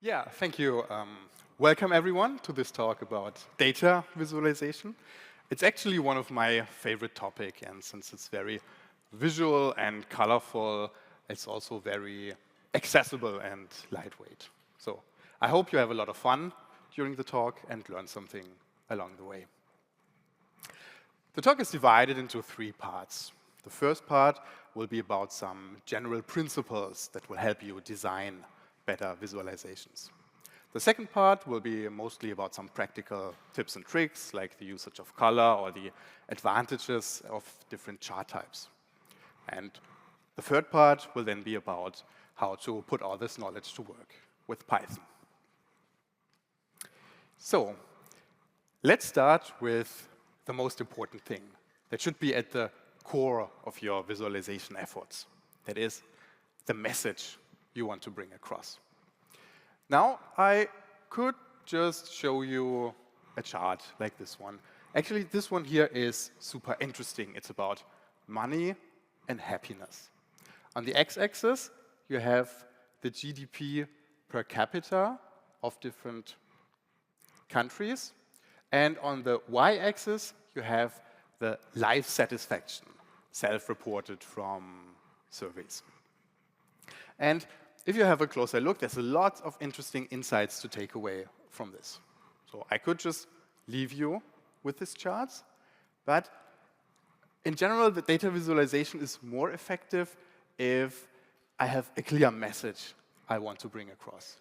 Yeah, thank you. Welcome everyone to this talk about data visualization. It's actually one of my favorite topics, and since it's very visual and colorful, it's also very accessible and lightweight. So I hope you have a lot of fun during the talk and learn something along the way. The talk is divided into 3 parts. The first part will be about some general principles that will help you design better visualizations. The second part will be mostly about some practical tips and tricks, like the usage of color or the advantages of different chart types. And the third part will then be about how to put all this knowledge to work with Python. So let's start with the most important thing that should be at the core of your visualization efforts. That is the message you want to bring across. Now, I could just show you a chart like this one. Actually, this one here is super interesting. It's about money and happiness. On the x-axis, you have the GDP per capita of different countries. And on the y-axis, you have the life satisfaction, self-reported from surveys. And if you have a closer look, there's a lot of interesting insights to take away from this. So I could just leave you with these charts, but in general, the data visualization is more effective if I have a clear message I want to bring across.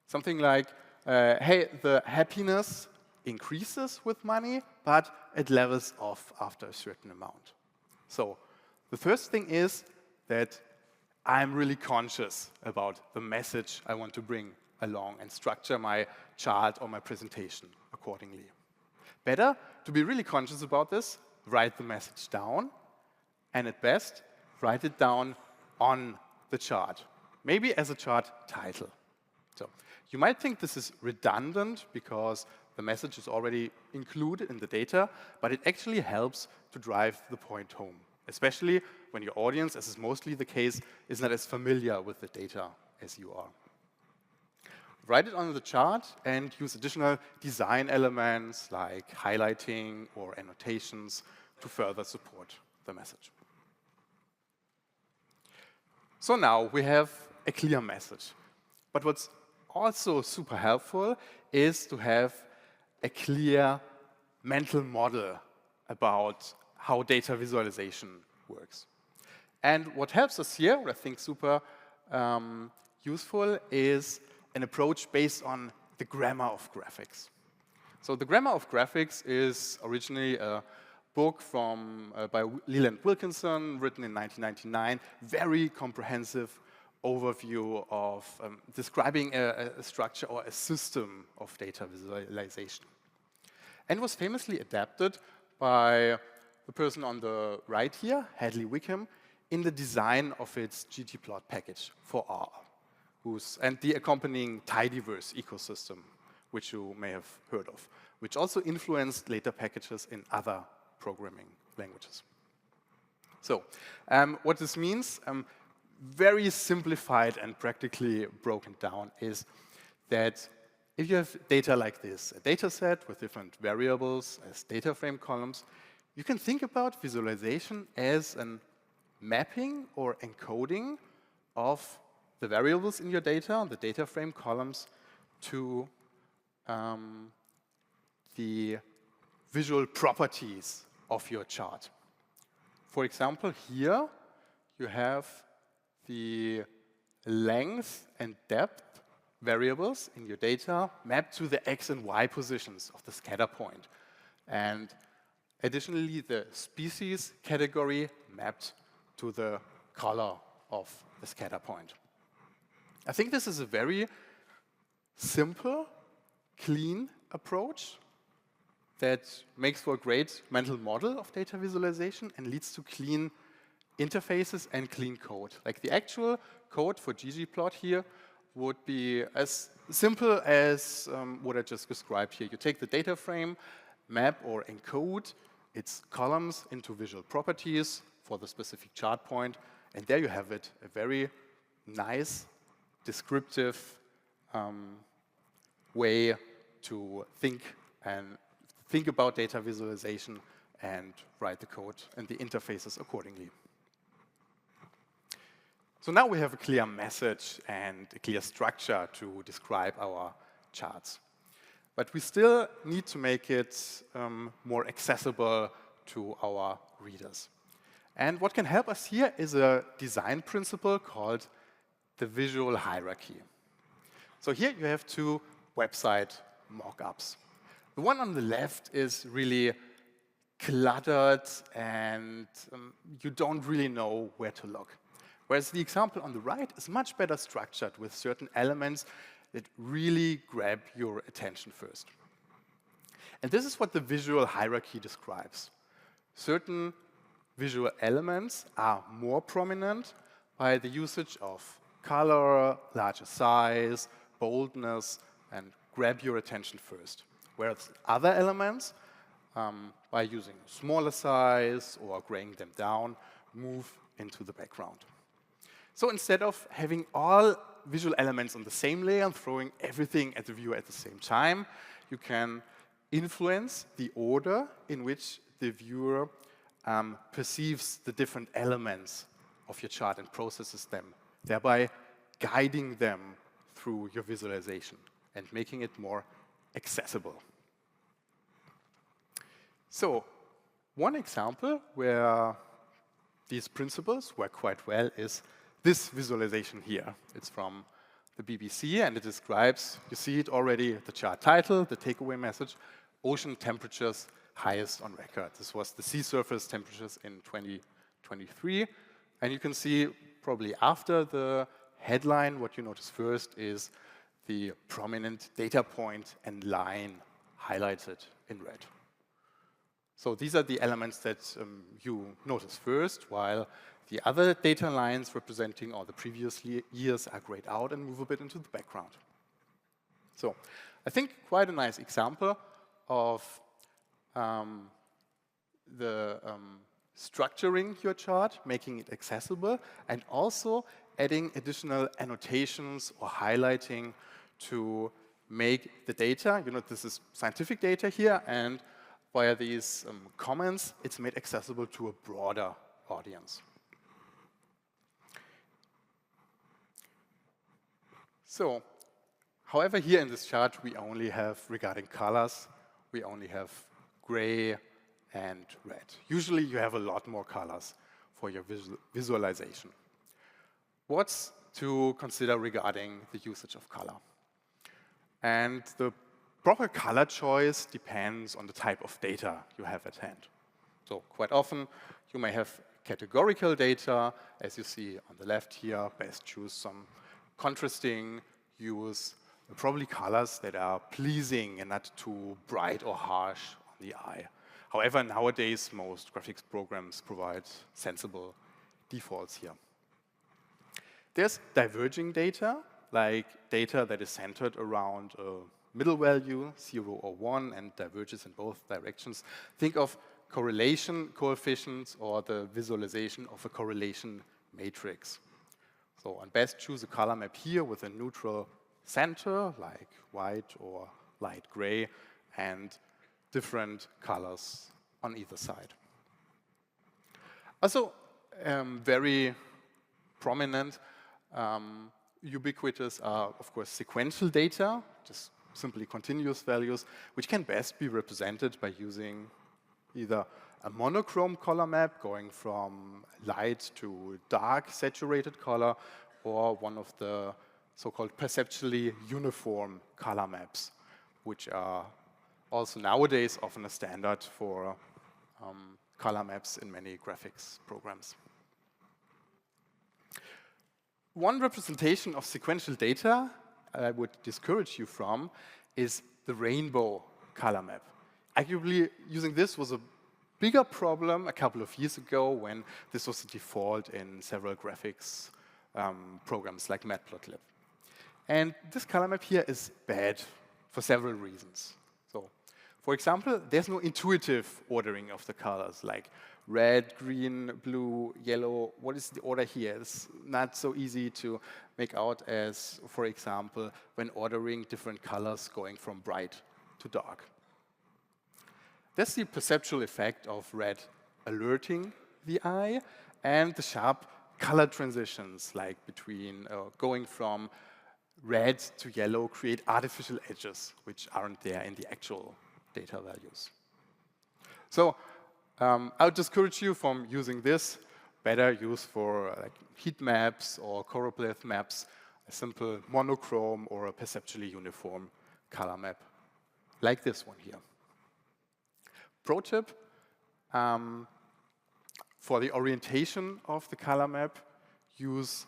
Something like, hey, the happiness increases with money, but it levels off after a certain amount. So the first thing is that I'm really conscious about the message I want to bring along and structure my chart or my presentation accordingly. Better to be really conscious about this, write the message down, and at best, write it down on the chart, maybe as a chart title. So you might think this is redundant because the message is already included in the data, but it actually helps to drive the point home, especially when your audience, as is mostly the case, is not as familiar with the data as you are. Write it on the chart and use additional design elements like highlighting or annotations to further support the message. So now we have a clear message. But what's also super helpful is to have a clear mental model about how data visualization works. And what helps us here, what I think super useful, is an approach based on the grammar of graphics. So the grammar of graphics is originally a book by Leland Wilkinson, written in 1999, very comprehensive overview of describing a structure or a system of data visualization. And was famously adapted by the person on the right here, Hadley Wickham, in the design of its ggplot package for R, and the accompanying tidyverse ecosystem, which you may have heard of, which also influenced later packages in other programming languages. So what this means, very simplified and practically broken down, is that if you have data like this, a data set with different variables as data frame columns, you can think about visualization as a mapping or encoding of the variables in your data, the data frame columns, to the visual properties of your chart. For example, here you have the length and depth variables in your data mapped to the x and y positions of the scatter point. And additionally, the species category mapped to the color of the scatter point. I think this is a very simple, clean approach that makes for a great mental model of data visualization and leads to clean interfaces and clean code. Like the actual code for ggplot here would be as simple as what I just described here. You take the data frame, map or encode its columns into visual properties for the specific chart point, and there you have it, a very nice, descriptive way to think about data visualization and write the code and the interfaces accordingly. So now we have a clear message and a clear structure to describe our charts. But we still need to make it more accessible to our readers. And what can help us here is a design principle called the visual hierarchy. So here you have two website mock-ups. The one on the left is really cluttered and you don't really know where to look. Whereas the example on the right is much better structured with certain elements that really grab your attention first. And this is what the visual hierarchy describes. Certain visual elements are more prominent by the usage of color, larger size, boldness, and grab your attention first. Whereas other elements, by using smaller size or graying them down, move into the background. So instead of having all visual elements on the same layer and throwing everything at the viewer at the same time, you can influence the order in which the viewer perceives the different elements of your chart and processes them, thereby guiding them through your visualization and making it more accessible. So one example where these principles work quite well is this visualization here. It's from the BBC, and it describes, you see it already, the chart title, the takeaway message, ocean temperatures highest on record. This was the sea surface temperatures in 2023. And you can see probably after the headline, what you notice first is the prominent data point and line highlighted in red. So these are the elements that you notice first, while the other data lines representing all the previous years are grayed out and move a bit into the background. So I think quite a nice example of structuring your chart, making it accessible, and also adding additional annotations or highlighting to make the data, this is scientific data here, and via these comments, it's made accessible to a broader audience. So, however, here in this chart, we only have, regarding colors, we only have gray and red. Usually, you have a lot more colors for your visualization. What's to consider regarding the usage of color? And the proper color choice depends on the type of data you have at hand. So quite often, you may have categorical data. As you see on the left here, best choose some contrasting hues, probably colors that are pleasing and not too bright or harsh on the eye. However, nowadays, most graphics programs provide sensible defaults here. There's diverging data, like data that is centered around a middle value, 0 or 1, and diverges in both directions. Think of correlation coefficients or the visualization of a correlation matrix. So on best, choose a color map here with a neutral center, like white or light gray, and different colors on either side. Also, very prominent, ubiquitous are, of course, sequential data, just simply continuous values, which can best be represented by using either a monochrome color map going from light to dark saturated color, or one of the so-called perceptually uniform color maps, which are also nowadays often a standard for color maps in many graphics programs. One representation of sequential data I would discourage you from is the rainbow color map. Arguably, using this was a bigger problem a couple of years ago when this was the default in several graphics programs like Matplotlib. And this color map here is bad for several reasons. So, for example, there's no intuitive ordering of the colors, like red, green, blue, yellow. What is the order here? It's not so easy to make out as, for example, when ordering different colors going from bright to dark. That's the perceptual effect of red alerting the eye, and the sharp color transitions, like between going from red to yellow, create artificial edges, which aren't there in the actual data values. So I would discourage you from using this. Better use for like heat maps or choropleth maps, a simple monochrome or a perceptually uniform color map, like this one here. Pro tip, for the orientation of the color map, use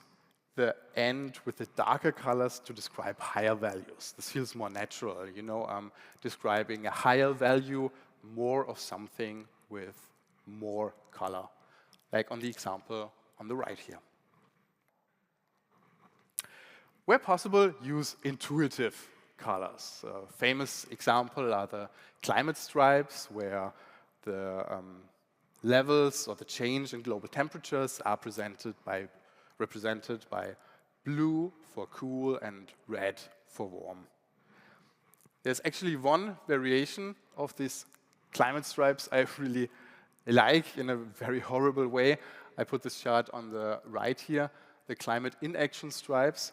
the end with the darker colors to describe higher values. This feels more natural, you know, describing a higher value, more of something with more color, like on the example on the right here. Where possible, use intuitive colors. A famous example are the climate stripes, where the levels or the change in global temperatures are represented by blue for cool and red for warm. There's actually one variation of these climate stripes I really like in a very horrible way. I put this chart on the right here, the climate inaction stripes.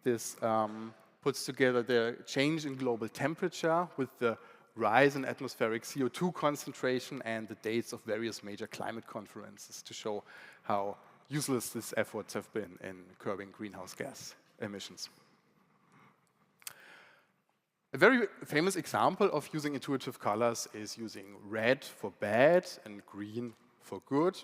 This puts together the change in global temperature with the rise in atmospheric CO2 concentration and the dates of various major climate conferences to show how useless these efforts have been in curbing greenhouse gas emissions. A very famous example of using intuitive colors is using red for bad and green for good.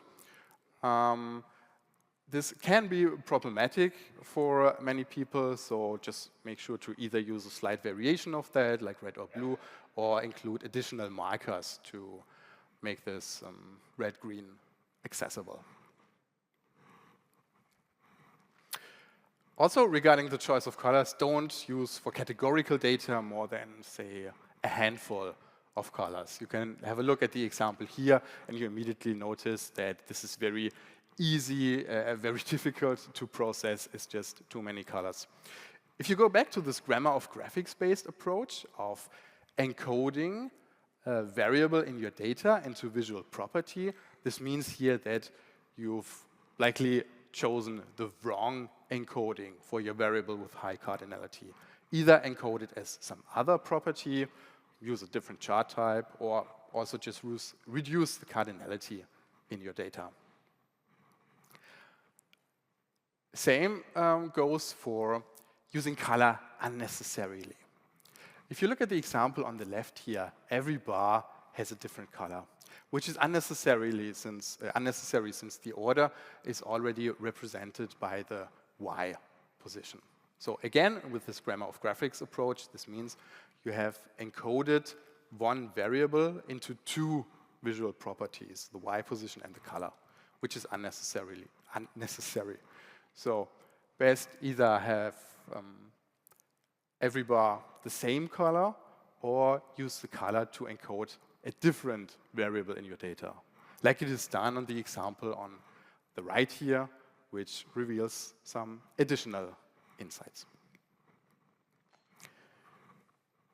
This can be problematic for many people, so just make sure to either use a slight variation of that, like red or blue, or include additional markers to make this red-green accessible. Also, regarding the choice of colors, don't use for categorical data more than, say, a handful of colors. You can have a look at the example here, and you immediately notice that this is very easy, very difficult to process. It's just too many colors. If you go back to this grammar of graphics-based approach of encoding a variable in your data into visual property, this means here that you've likely chosen the wrong encoding for your variable with high cardinality. Either encode it as some other property, use a different chart type, or also just reduce the cardinality in your data. Same goes for using color unnecessarily. If you look at the example on the left here, every bar has a different color, which is unnecessary since the order is already represented by the Y position. So again, with this grammar of graphics approach, this means you have encoded one variable into two visual properties, the Y position and the color, which is unnecessary. So best either have every bar the same color, or use the color to encode a different variable in your data, like it is done on the example on the right here, which reveals some additional insights.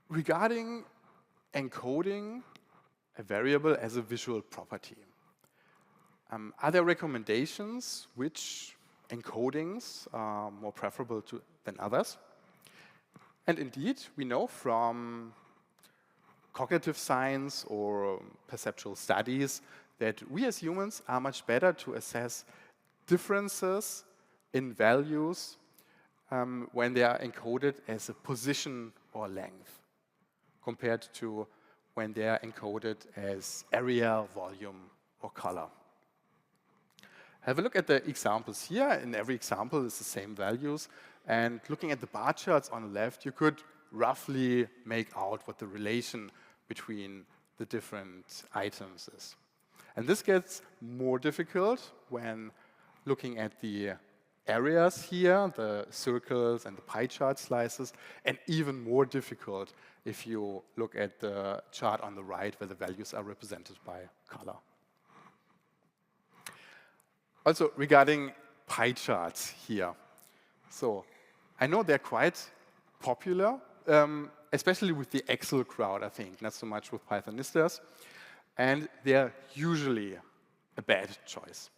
Regarding encoding a variable as a visual property, are there recommendations which encodings are more preferable than others? And indeed, we know from cognitive science or perceptual studies that we as humans are much better to assess differences in values when they are encoded as a position or length, compared to when they are encoded as area, volume, or color. Have a look at the examples here. In every example, it's the same values. And looking at the bar charts on the left, you could roughly make out what the relation between the different items is. And this gets more difficult when looking at the areas here, the circles and the pie chart slices, and even more difficult if you look at the chart on the right where the values are represented by color. Also, regarding pie charts here. So, I know they're quite popular, especially with the Excel crowd, I think, not so much with Pythonistas. And they're usually a bad choice.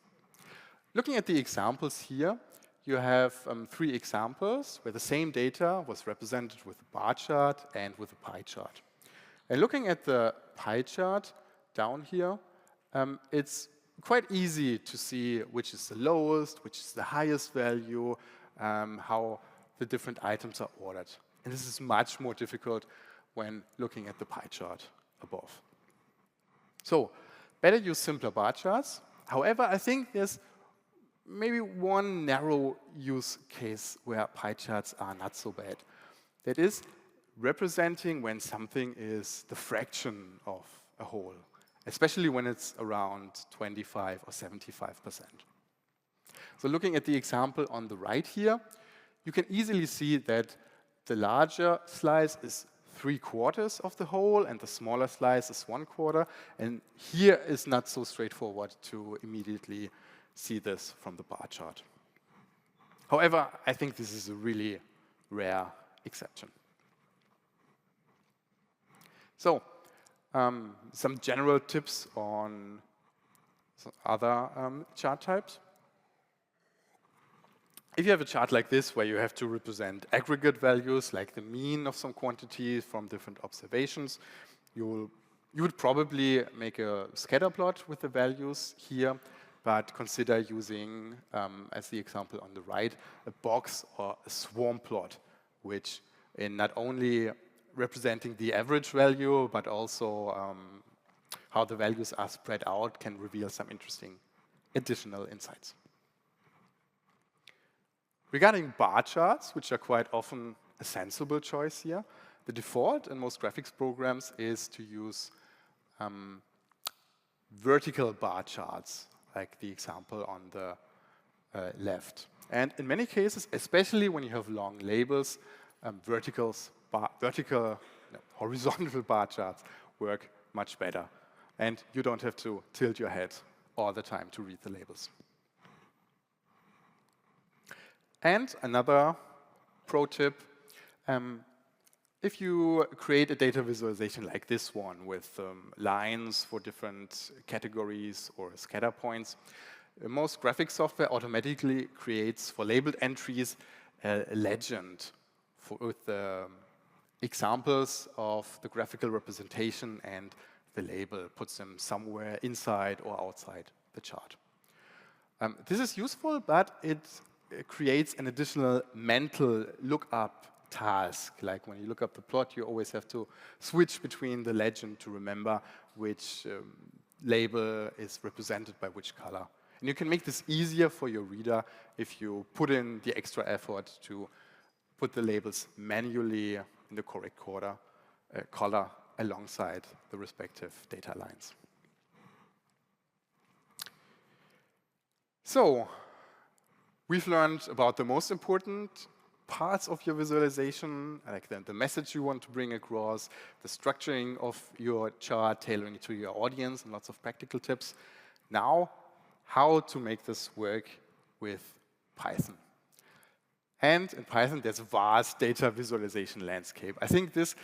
Looking at the examples here, you have 3 examples where the same data was represented with a bar chart and with a pie chart. And looking at the pie chart down here, it's quite easy to see which is the lowest, which is the highest value, how the different items are ordered. And this is much more difficult when looking at the pie chart above. So, better use simpler bar charts. However, I think there's maybe one narrow use case where pie charts are not so bad. That is representing when something is the fraction of a whole, especially when it's around 25 or 75%. So looking at the example on the right here, you can easily see that the larger slice is 3/4 of the whole and the smaller slice is 1/4. And here is not so straightforward to immediately see this from the bar chart. However, I think this is a really rare exception. So, some general tips on some other chart types. If you have a chart like this, where you have to represent aggregate values, like the mean of some quantity from different observations, you would probably make a scatter plot with the values here, but consider using, as the example on the right, a box or a swarm plot, which in not only representing the average value, but also how the values are spread out can reveal some interesting additional insights. Regarding bar charts, which are quite often a sensible choice here, the default in most graphics programs is to use vertical bar charts, like the example on the left. And in many cases, especially when you have long labels, horizontal bar charts work much better. And you don't have to tilt your head all the time to read the labels. And another pro tip, if you create a data visualization like this one with lines for different categories or scatter points, most graphics software automatically creates for labeled entries a legend with examples of the graphical representation, and the label puts them somewhere inside or outside the chart. This is useful, but it creates an additional mental lookup task. Like when you look up the plot, you always have to switch between the legend to remember which label is represented by which color. And you can make this easier for your reader if you put in the extra effort to put the labels manually in the correct color alongside the respective data lines. So, we've learned about the most important parts of your visualization, like the message you want to bring across, the structuring of your chart, tailoring it to your audience, and lots of practical tips. Now, how to make this work with Python. And in Python, there's a vast data visualization landscape. I think this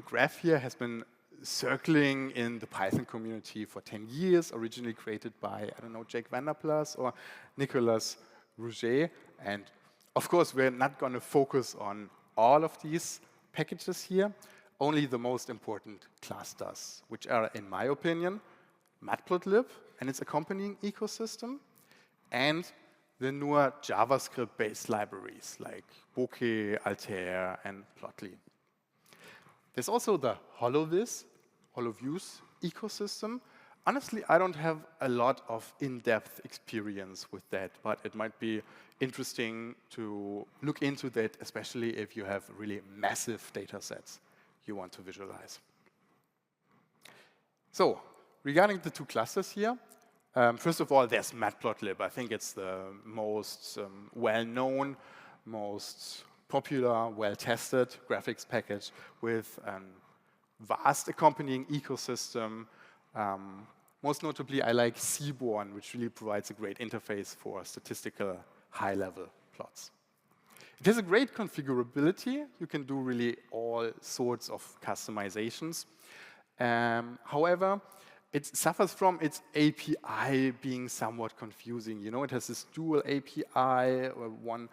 graph here has been circling in the Python community for 10 years, originally created by, I don't know, Jake Vanderplas or Nicolas Rouget. And of course, we're not going to focus on all of these packages here, only the most important clusters, which are, in my opinion, matplotlib and its accompanying ecosystem, and the newer JavaScript-based libraries like Bokeh, Altair, and Plotly. There's also the HoloViz ecosystem. Honestly, I don't have a lot of in-depth experience with that, but it might be interesting to look into that, especially if you have really massive data sets you want to visualize. So, regarding the two clusters here, first of all, there's matplotlib. I think it's the most well-known, most popular, well-tested graphics package with a vast accompanying ecosystem Most notably, I like Seaborn, which really provides a great interface for statistical high-level plots. It has a great configurability. You can do really all sorts of customizations. However, it suffers from its API being somewhat confusing. You know, it has this dual API, one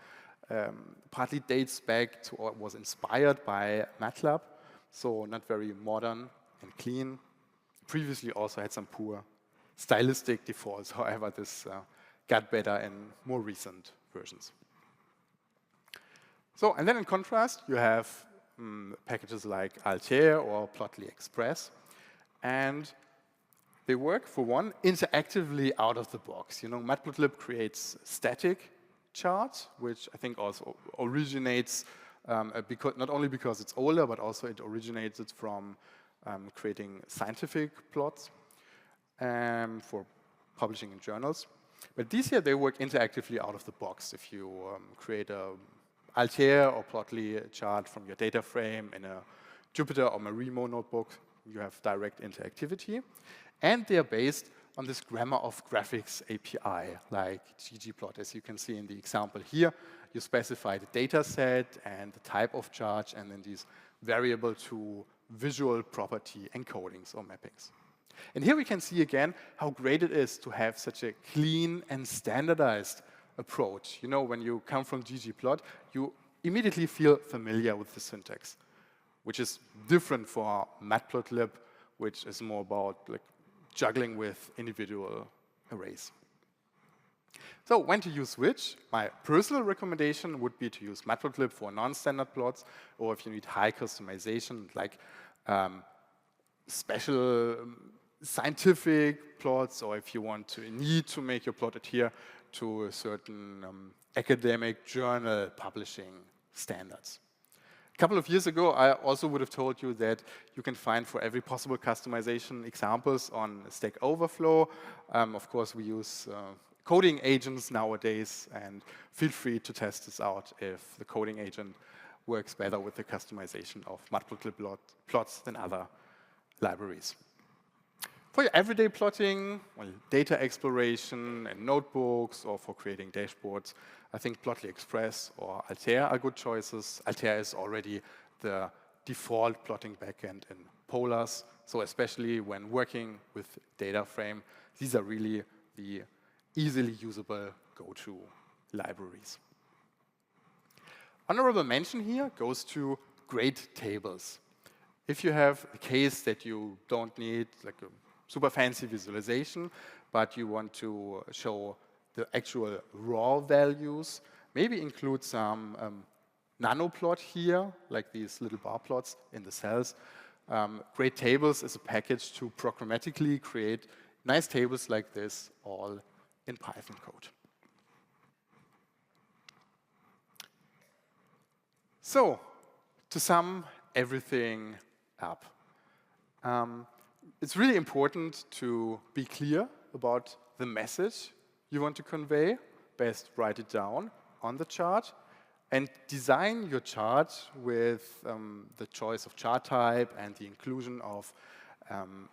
partly dates back to or was inspired by MATLAB, so not very modern and clean. Previously also had some poor stylistic defaults. However, this got better in more recent versions. So, and then in contrast, you have packages like Altair or Plotly Express. And they work, for one, interactively out of the box. You know, Matplotlib creates static charts, which I think also originates, not only because it's older, but also it originates from creating scientific plots for publishing in journals. But these here, they work interactively out of the box. If you create a Altair or Plotly chart from your data frame in a Jupyter or Marimo notebook, you have direct interactivity. And they are based on this grammar of graphics API, like ggplot. As you can see in the example here, you specify the data set and the type of chart, and then these variable to visual property encodings or mappings. And here we can see again how great it is to have such a clean and standardized approach. You know, when you come from ggplot, you immediately feel familiar with the syntax, which is different for Matplotlib, which is more about like juggling with individual arrays. So when to use which? My personal recommendation would be to use Matplotlib for non-standard plots, or if you need high customization, like special scientific plots, or if you need to make your plot adhere to a certain academic journal publishing standards. A couple of years ago, I also would have told you that you can find for every possible customization examples on Stack Overflow. Of course, we use coding agents nowadays, and feel free to test this out if the coding agent works better with the customization of Matplotlib plots than other libraries. For your everyday plotting, well, data exploration and notebooks, or for creating dashboards, I think Plotly Express or Altair are good choices. Altair is already the default plotting backend in Polars, so especially when working with data frame, these are really the easily usable go-to libraries. Honorable mention here goes to great tables. If you have a case that you don't need like a super fancy visualization, but you want to show the actual raw values, maybe include some nanoplot here, like these little bar plots in the cells. Great Tables is a package to programmatically create nice tables like this, all in Python code. So, to sum everything up, it's really important to be clear about the message you want to convey. Best write it down on the chart and design your chart with the choice of chart type and the inclusion of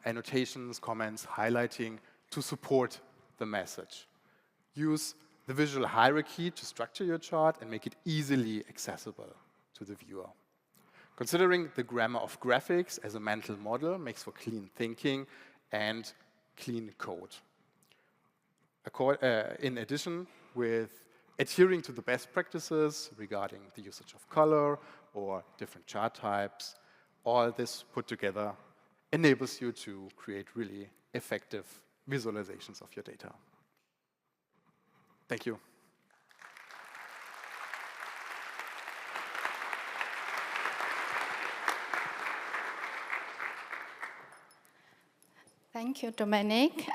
annotations, comments, highlighting to support the message. Use the visual hierarchy to structure your chart and make it easily accessible to the viewer. Considering the grammar of graphics as a mental model makes for clean thinking and clean code. In addition, with adhering to the best practices regarding the usage of color or different chart types, all this put together enables you to create really effective visualizations of your data. Thank you. Thank you, Dominik.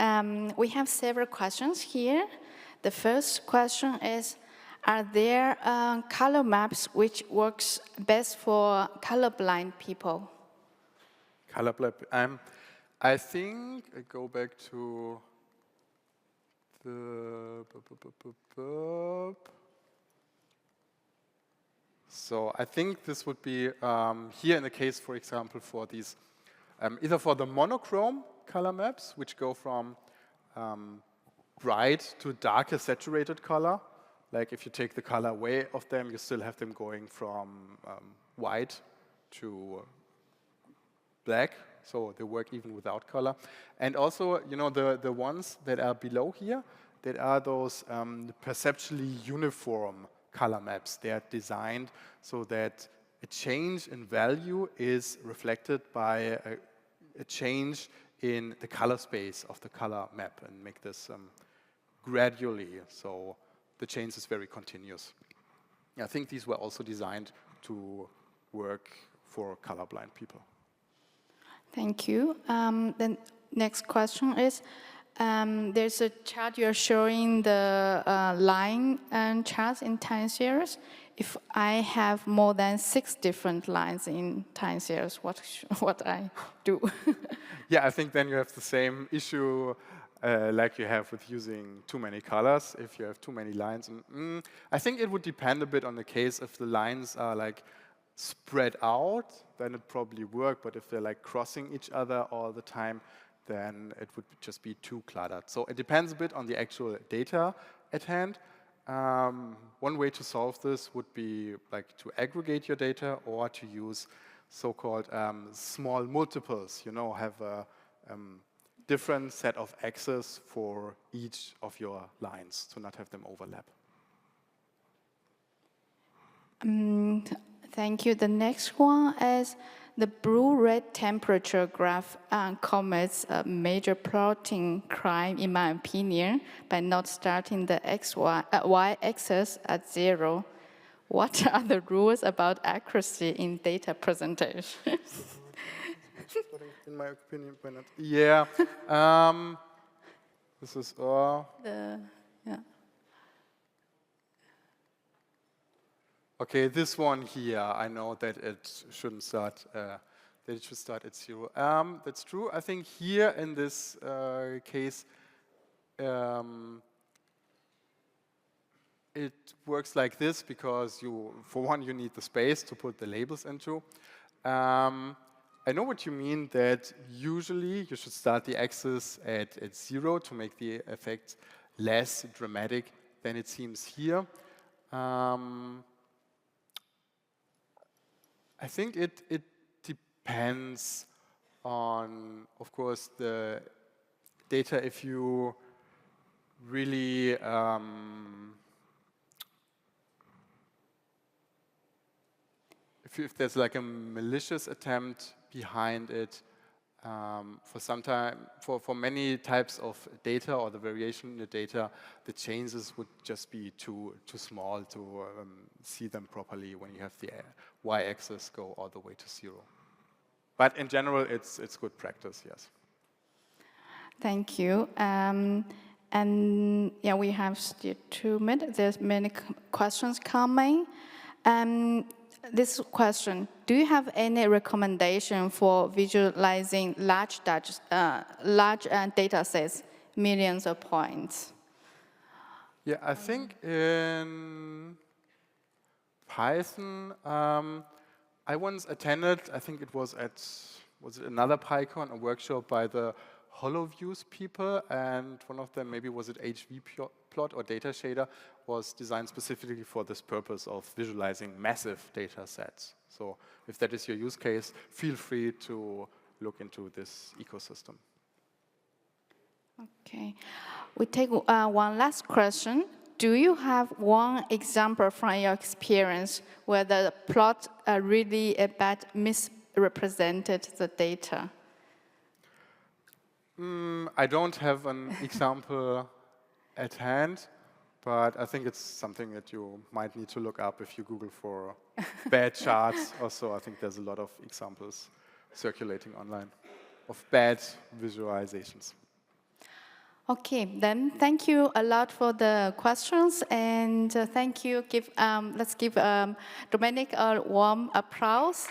We have several questions here. The first question is, are there color maps which works best for colorblind people? Colorblind. I think I go back to the... So I think this would be here in the case, for example, for these, either for the monochrome color maps, which go from bright to darker saturated color. Like if you take the color away of them, you still have them going from white to black, so they work even without color. And also, you know, the ones that are below here, that are those perceptually uniform color maps. They are designed so that a change in value is reflected by a change in the color space of the color map, and make this gradually, so the change is very continuous. I think these were also designed to work for colorblind people. Thank you. The next question is, there's a chart you're showing the line and charts in time series. If I have more than 6 different lines in time series, what I do? Yeah, I think then you have the same issue like you have with using too many colors, if you have too many lines. I think it would depend a bit on the case. If the lines are like spread out, then it probably work, but if they're like crossing each other all the time, then it would just be too cluttered. So it depends a bit on the actual data at hand. One way to solve this would be like to aggregate your data, or to use so-called small multiples, you know, have a different set of axes for each of your lines to not have them overlap. Thank you. The next one is the blue-red temperature graph commits a major plotting crime, in my opinion, by not starting the y-axis at 0. What are the rules about accuracy in data presentation? In my opinion, why not? Yeah. This is Yeah. Okay, this one here, I know that it shouldn't start. That it should start at 0. That's true. I think here in this case, it works like this because for one, you need the space to put the labels into. I know what you mean, that usually you should start the axis at 0 to make the effect less dramatic than it seems here. I think it depends on, of course, the data. If you really if there's like a malicious attempt behind it, for many types of data, or the variation in the data, the changes would just be too small to see them properly when you have the y-axis go all the way to 0. But in general, it's good practice, yes. Thank you. And yeah, we have still 2 minutes. There's many questions coming. This question: do you have any recommendation for visualizing large data sets, millions of points? Yeah, I think in Python, I once attended, I think it was it another PyCon, a workshop by the HoloViews people, and one of them, maybe was it HVplot or data shader, was designed specifically for this purpose of visualizing massive data sets. So if that is your use case, feel free to look into this ecosystem. Okay. We take one last question. Do you have one example from your experience where the plot really bad misrepresented the data? I don't have an example at hand, but I think it's something that you might need to look up if you Google for bad charts. Also, I think there's a lot of examples circulating online of bad visualizations. Okay, then thank you a lot for the questions, and thank you. Let's give Dominik a warm applause.